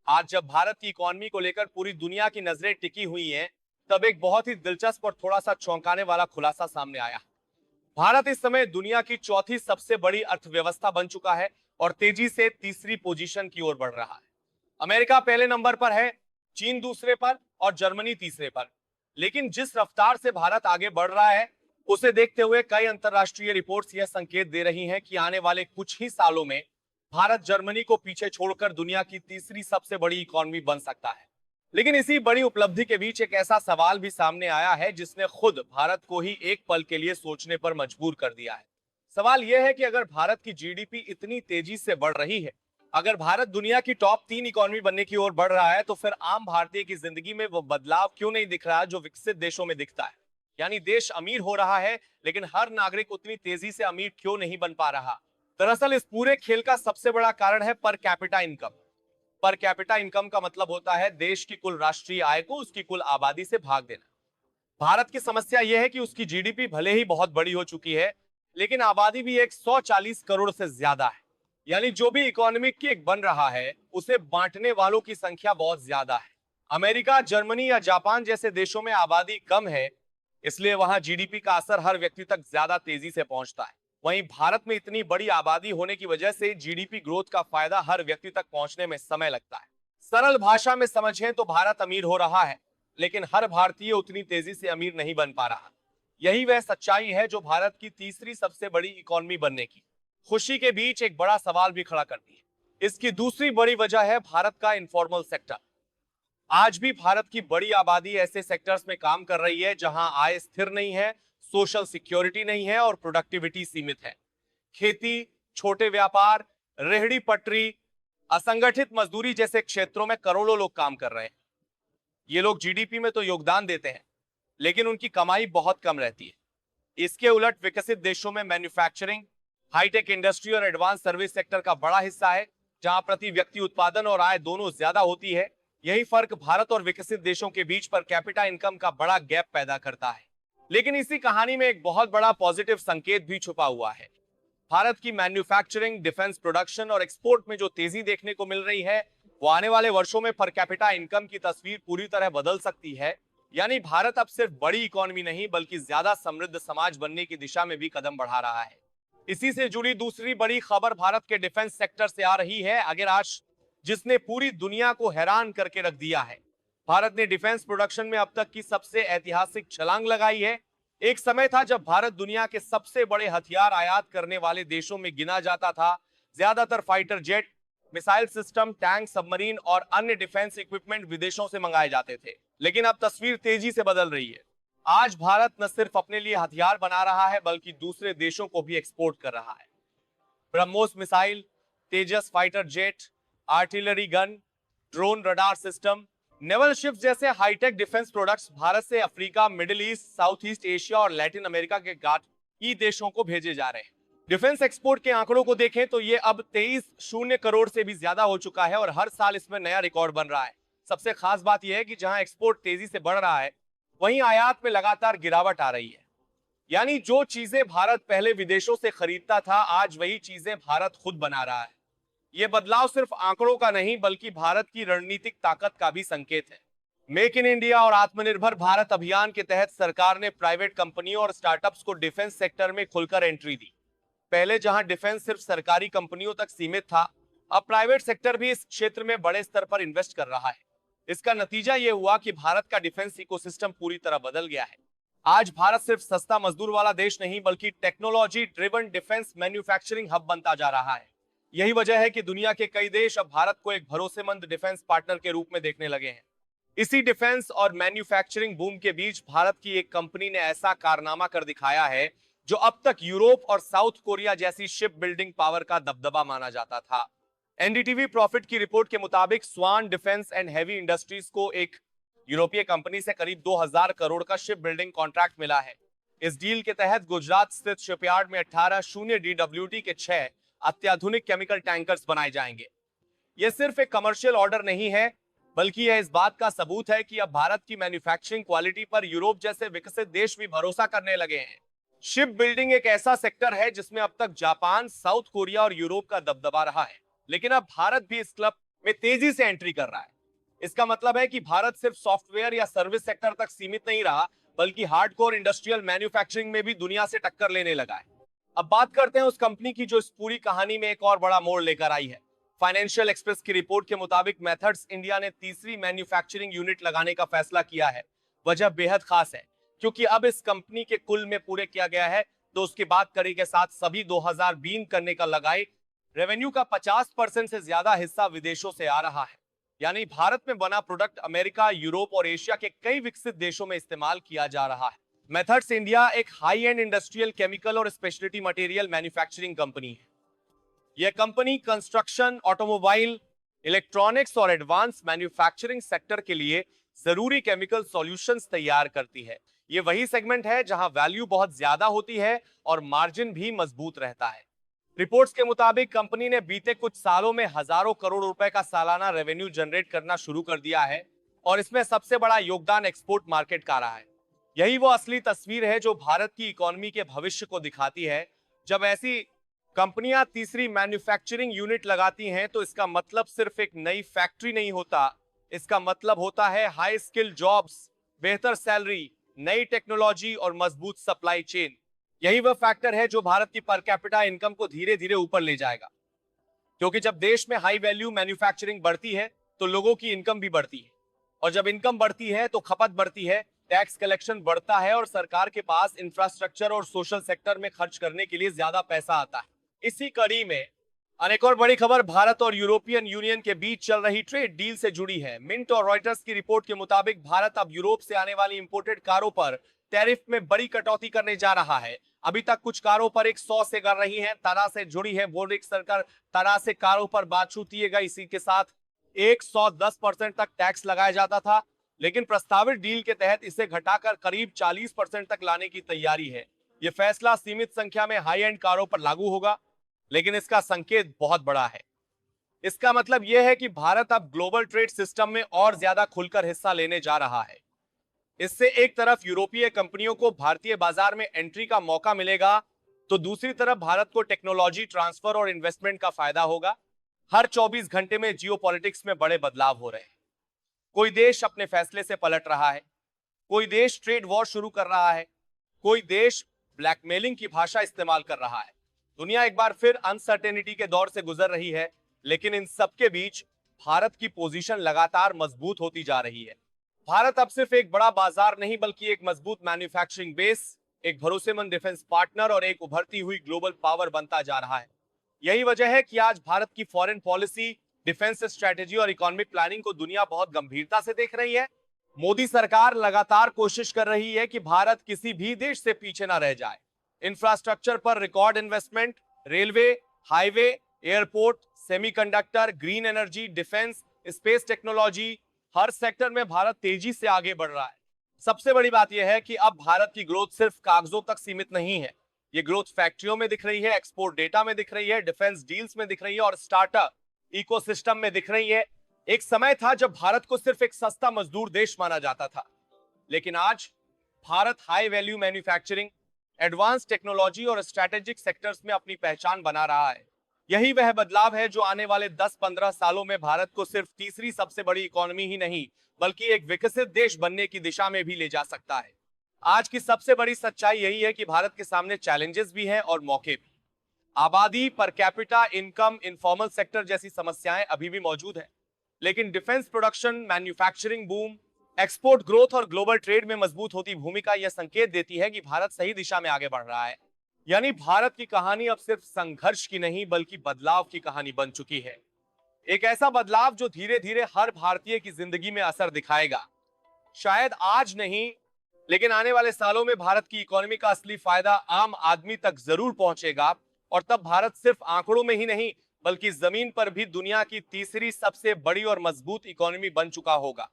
आज जब भारत की इकोनॉमी को लेकर पूरी दुनिया की नजरें टिकी हुई हैं, तब एक बहुत ही दिलचस्प और थोड़ा सा चौंकाने वाला खुलासा सामने आया। भारत इस समय दुनिया की चौथी सबसे बड़ी अर्थव्यवस्था बन चुका है और तेजी से तीसरी पोजीशन की ओर बढ़ रहा है। अमेरिका पहले नंबर पर है, चीन दूसरे पर और जर्मनी तीसरे पर। लेकिन जिस रफ्तार से भारत आगे बढ़ रहा है, उसे देखते हुए कई अंतरराष्ट्रीय रिपोर्ट्स यह संकेत दे रही हैं कि आने वाले कुछ ही सालों में भारत जर्मनी को पीछे छोड़कर दुनिया की तीसरी सबसे बड़ी इकोनॉमी बन सकता है। लेकिन इसी बड़ी उपलब्धि के बीच एक ऐसा सवाल भी सामने आया है जिसने खुद भारत को ही एक पल के लिए सोचने पर मजबूर कर दिया है। सवाल यह है कि अगर भारत की जीडीपी इतनी तेजी से बढ़ रही है, अगर भारत दुनिया की टॉप 3 इकोनॉमी बनने की ओर बढ़ रहा है, तो फिर आम भारतीय की जिंदगी में वो बदलाव क्यों नहीं दिख रहा जो विकसित देशों में दिखता है। यानी देश अमीर हो रहा है, लेकिन हर नागरिक उतनी तेजी से अमीर क्यों नहीं बन पा रहा। दरअसल इस पूरे खेल का सबसे बड़ा कारण है per capita income. Per capita income का मतलब होता है देश की कुल राष्ट्रीय आय को उसकी कुल आबादी से भाग देना। भारत की समस्या यह है कि उसकी जीडीपी भले ही बहुत बड़ी हो चुकी है, लेकिन आबादी भी 140 करोड़ से ज्यादा है। यानी जो भी इकोनॉमिक केक बन रहा है, उसे बांटने वालों की संख्या बहुत ज्यादा है। अमेरिका, जर्मनी या जापान जैसे देशों में आबादी कम है, इसलिए वहां जीडीपी का असर हर व्यक्ति तक ज्यादा तेजी से पहुंचता है। वहीं भारत में इतनी बड़ी आबादी होने की वजह से जीडीपी ग्रोथ का फायदा हर व्यक्ति तक पहुंचने में समय लगता है। सरल भाषा में समझें तो भारत अमीर हो रहा है, लेकिन हर भारतीय उतनी तेजी से अमीर नहीं बन पा रहा। यही वह सच्चाई है जो भारत की तीसरी सबसे बड़ी इकोनॉमी बनने की खुशी के बीच एक बड़ा सवाल भी खड़ा करती है। इसकी दूसरी बड़ी वजह है भारत का इनफॉर्मल सेक्टर। आज भी भारत की बड़ी आबादी ऐसे सेक्टर्स में काम कर रही है जहां आय स्थिर नहीं है, सोशल सिक्योरिटी नहीं है और प्रोडक्टिविटी सीमित है। खेती, छोटे व्यापार, रेहड़ी पटरी, असंगठित मजदूरी जैसे क्षेत्रों में करोड़ों लोग काम कर रहे हैं। ये लोग जीडीपी में तो योगदान देते हैं, लेकिन उनकी कमाई बहुत कम रहती है। इसके उलट विकसित देशों में मैन्युफैक्चरिंग, हाईटेक इंडस्ट्री और एडवांस सर्विस सेक्टर का बड़ा हिस्सा है, जहां प्रति व्यक्ति उत्पादन और आय दोनों ज्यादा होती है। यही फर्क भारत और विकसित देशों के बीच पर कैपिटा इनकम का बड़ा गैप पैदा करता है। लेकिन इसी कहानी में एक बहुत बड़ा पॉजिटिव संकेत भी छुपा हुआ है। भारत की मैन्युफैक्चरिंग, डिफेंस प्रोडक्शन और एक्सपोर्ट में जो तेजी देखने को मिल रही है, वो आने वाले वर्षों में पर कैपिटा इनकम की तस्वीर पूरी तरह बदल सकती है। यानी भारत अब सिर्फ बड़ी इकोनॉमी नहीं, बल्कि ज्यादा समृद्ध समाज बनने की दिशा में भी कदम बढ़ा रहा है। इसी से जुड़ी दूसरी बड़ी खबर भारत के डिफेंस सेक्टर से आ रही है, अगर आज जिसने पूरी दुनिया को हैरान करके रख दिया है। भारत ने डिफेंस प्रोडक्शन में अब तक की सबसे ऐतिहासिक छलांग लगाई है। एक समय था जब भारत दुनिया के सबसे बड़े हथियार आयात करने वाले देशों में गिना जाता था। ज्यादातर fighter jet, missile system, tank, submarine और अन्य डिफेंस इक्विपमेंट विदेशों से मंगाए जाते थे। लेकिन अब तस्वीर तेजी से बदल रही है। आज भारत न सिर्फ अपने लिए हथियार बना रहा है, बल्कि दूसरे देशों को भी एक्सपोर्ट कर रहा है। BrahMos missile, Tejas fighter jet, artillery gun, drone radar system, naval ships जैसे हाईटेक डिफेंस प्रोडक्ट्स भारत से Africa, middle east, south east Asia और लैटिन अमेरिका के कई देशों को भेजे जा रहे हैं। डिफेंस एक्सपोर्ट के आंकड़ों को देखें तो ये अब 23 करोड़ से भी ज्यादा हो चुका है और हर साल इसमें नया रिकॉर्ड बन रहा है। सबसे खास बात यह है कि जहां एक्सपोर्ट तेजी से बढ़ रहा है, वहीं आयात में लगातार गिरावट आ रही है। यानी जो चीजें भारत पहले विदेशों से खरीदता था, आज वही चीजें भारत खुद बना रहा है। यह बदलाव सिर्फ आंकड़ों का नहीं, बल्कि भारत की रणनीतिक ताकत का भी संकेत है। मेक इन इंडिया और आत्मनिर्भर भारत अभियान के तहत सरकार ने प्राइवेट कंपनियों और स्टार्टअप्स को डिफेंस सेक्टर में खुलकर एंट्री दी। पहले जहां डिफेंस सिर्फ सरकारी कंपनियों तक सीमित था, अब प्राइवेट सेक्टर भी इस क्षेत्र में बड़े स्तर पर इन्वेस्ट कर रहा है। इसका नतीजा यह हुआ कि भारत का डिफेंस इकोसिस्टम पूरी तरह बदल गया है। आज भारत सिर्फ सस्ता मजदूर वाला देश नहीं, बल्कि technology driven defence manufacturing hub बनता जा रहा है। यही वजह है कि दुनिया के कई देश अब भारत को एक भरोसेमंद डिफेंस पार्टनर के रूप में देखने लगे हैं। इसी डिफेंस और मैन्युफैक्चरिंग बूम के बीच भारत की एक कंपनी ने ऐसा कारनामा कर दिखाया है जो अब तक यूरोप और साउथ कोरिया जैसी शिप बिल्डिंग पावर का दबदबा माना जाता था। एनडीटीवी प्रॉफिट की रिपोर्ट के मुताबिक स्वान डिफेंस एंड हेवी इंडस्ट्रीज को एक यूरोपीय कंपनी से करीब 2000 करोड़ का शिप बिल्डिंग कॉन्ट्रैक्ट मिला है। इस डील के तहत गुजरात स्थित शिपयार्ड में 18 शून्य DWT के 6 अत्याधुनिक केमिकल टैंकर्स बनाए जाएंगे। यह सिर्फ एक कमर्शियल ऑर्डर नहीं है, बल्कि यह इस बात का सबूत है कि अब भारत की मैन्युफैक्चरिंग क्वालिटी पर यूरोप जैसे विकसित देश भी भरोसा करने लगे हैं। शिप बिल्डिंग एक ऐसा सेक्टर है जिसमें अब तक जापान, साउथ कोरिया और यूरोप का दबदबा रहा है, लेकिन अब भारत भी इस क्लब में तेजी से एंट्री कर रहा है। इसका मतलब है कि भारत सिर्फ सॉफ्टवेयर या सर्विस सेक्टर तक सीमित नहीं रहा, बल्कि हार्डकोर इंडस्ट्रियल मैन्युफैक्चरिंग में भी दुनिया से टक्कर लेने लगा है। अब बात करते हैं उस कंपनी की जो इस पूरी कहानी में एक और बड़ा मोड़ लेकर आई है। फाइनेंशियल एक्सप्रेस की रिपोर्ट के मुताबिक मेथड्स इंडिया ने तीसरी मैन्युफैक्चरिंग यूनिट लगाने का फैसला किया है। वजह बेहद खास है, क्योंकि अब इस कंपनी के कुल में पूरे किया गया है तो उसकी बात करी के साथ सभी 2020 करने का लगाए रेवेन्यू का 50% से ज्यादा हिस्सा विदेशों से आ रहा है। यानी भारत में बना प्रोडक्ट अमेरिका, यूरोप और एशिया के कई विकसित देशों में इस्तेमाल किया जा रहा है। मेथड्स इंडिया एक हाई एंड इंडस्ट्रियल केमिकल और स्पेशलिटी मटेरियल मैन्युफैक्चरिंग कंपनी है। यह कंपनी कंस्ट्रक्शन, ऑटोमोबाइल, इलेक्ट्रॉनिक्स और एडवांस मैन्युफैक्चरिंग सेक्टर के लिए जरूरी केमिकल सॉल्यूशंस तैयार करती है। यह वही सेगमेंट है जहां वैल्यू बहुत ज्यादा होती है और मार्जिन भी मजबूत रहता है। रिपोर्ट्स के मुताबिक कंपनी ने बीते कुछ सालों में हजारों करोड़ रुपए का सालाना रेवेन्यू जनरेट करना शुरू कर दिया है और इसमें सबसे बड़ा योगदान एक्सपोर्ट मार्केट का रहा है। यही वो असली तस्वीर है जो भारत की इकोनॉमी के भविष्य को दिखाती है। जब ऐसी कंपनियां तीसरी मैन्युफैक्चरिंग यूनिट लगाती हैं तो इसका मतलब सिर्फ एक नई फैक्ट्री नहीं होता, इसका मतलब होता है हाई स्किल जॉब्स, बेहतर सैलरी, नई टेक्नोलॉजी और मजबूत सप्लाई चेन। यही वह फैक्टर है जो भारत की पर कैपिटा इनकम को धीरे धीरे ऊपर ले जाएगा, क्योंकि जब देश में हाई वैल्यू मैन्युफैक्चरिंग बढ़ती है तो लोगों की इनकम भी बढ़ती है, और जब इनकम बढ़ती है तो खपत बढ़ती है, टैक्स कलेक्शन बढ़ता है और सरकार के पास इंफ्रास्ट्रक्चर और सोशल सेक्टर में खर्च करने के लिए ज्यादा पैसा आता है। इसी कड़ी में अनेक और बड़ी खबर भारत और यूरोपियन यूनियन के बीच चल रही ट्रेड डील से जुड़ी है। मिंट और रॉयटर्स की रिपोर्ट के मुताबिक भारत अब यूरोप से आने वाली इंपोर्टेड कारों पर टैरिफ में बड़ी कटौती करने जा रहा है। अभी तक कुछ कारों पर 100 से कर रही है, तरह से जुड़ी है बोरिक सरकार, तरह से कारों पर बात छूती है। इसी के साथ 110% तक टैक्स लगाया जाता था, लेकिन प्रस्तावित डील के तहत इसे घटाकर करीब 40% तक लाने की तैयारी है। यह फैसला सीमित संख्या में हाई एंड कारों पर लागू होगा, लेकिन इसका संकेत बहुत बड़ा है। इसका मतलब यह है कि भारत अब ग्लोबल ट्रेड सिस्टम में और ज्यादा खुलकर हिस्सा लेने जा रहा है। इससे एक तरफ यूरोपीय कंपनियों को भारतीय बाजार में एंट्री का मौका मिलेगा, तो दूसरी तरफ भारत को टेक्नोलॉजी ट्रांसफर और इन्वेस्टमेंट का फायदा होगा। हर 24 घंटे में जियोपॉलिटिक्स में बड़े बदलाव हो रहे हैं। कोई देश अपने फैसले से पलट रहा है, कोई देश ट्रेड वॉर शुरू कर रहा है, कोई देश ब्लैकमेलिंग की भाषा इस्तेमाल कर रहा है। दुनिया एक बार फिर अनसर्टेनिटी के दौर से गुजर रही है, लेकिन इन सबके बीच भारत की पोजीशन लगातार मजबूत होती जा रही है। भारत अब सिर्फ एक बड़ा बाजार नहीं, बल्कि एक मजबूत मैन्युफैक्चरिंग बेस, एक भरोसेमंद डिफेंस पार्टनर और एक उभरती हुई ग्लोबल पावर बनता जा रहा है। यही वजह है कि आज भारत की फॉरेन पॉलिसी, डिफेंस स्ट्रेटेजी और इकोनॉमिक प्लानिंग को दुनिया बहुत गंभीरता से देख रही है। मोदी सरकार लगातार कोशिश कर रही है कि भारत किसी भी देश से पीछे ना रह जाए। इंफ्रास्ट्रक्चर पर record investment, railway, highway, airport, semiconductor, green energy, defence, space technology, हर सेक्टर में भारत तेजी से आगे बढ़ रहा है। सबसे बड़ी बात यह है कि अब भारत की ग्रोथ सिर्फ कागजों तक सीमित नहीं है। ये ग्रोथ फैक्ट्रियों में दिख रही है, एक्सपोर्ट डेटा में दिख रही है, डिफेंस डील्स में दिख रही है और स्टार्टअप इकोसिस्टम में दिख रही है। एक समय था जब भारत को सिर्फ एक सस्ता मजदूर देश माना जाता था, लेकिन आज Bharat high value manufacturing, advance technology और स्ट्रैटेजिक सेक्टर्स में अपनी पहचान बना रहा है। यही वह बदलाव है जो आने वाले 10-15 सालों में भारत को सिर्फ तीसरी सबसे बड़ी इकोनॉमी ही नहीं, बल्कि एक विकसित देश बनने की दिशा में भी ले जा सकता है। आज की सबसे बड़ी सच्चाई यही है कि भारत के सामने चैलेंजेस भी हैं और मौके भी। आबादी, per capita income, informal sector जैसी समस्याएं अभी भी मौजूद है, लेकिन defence production, manufacturing boom, export growth और ग्लोबल ट्रेड में मजबूत होती भूमिका यह संकेत देती है कि भारत सही दिशा में आगे बढ़ रहा है। यानी भारत की कहानी अब सिर्फ संघर्ष की नहीं, बल्कि बदलाव की कहानी बन चुकी है। एक ऐसा बदलाव जो धीरे धीरे हर भारतीय की जिंदगी में असर दिखाएगा। शायद आज नहीं, लेकिन आने वाले सालों में भारत की इकोनॉमी का असली फायदा आम आदमी तक जरूर पहुंचेगा, और तब भारत सिर्फ आंकड़ों में ही नहीं, बल्कि जमीन पर भी दुनिया की तीसरी सबसे बड़ी और मजबूत इकोनॉमी बन चुका होगा।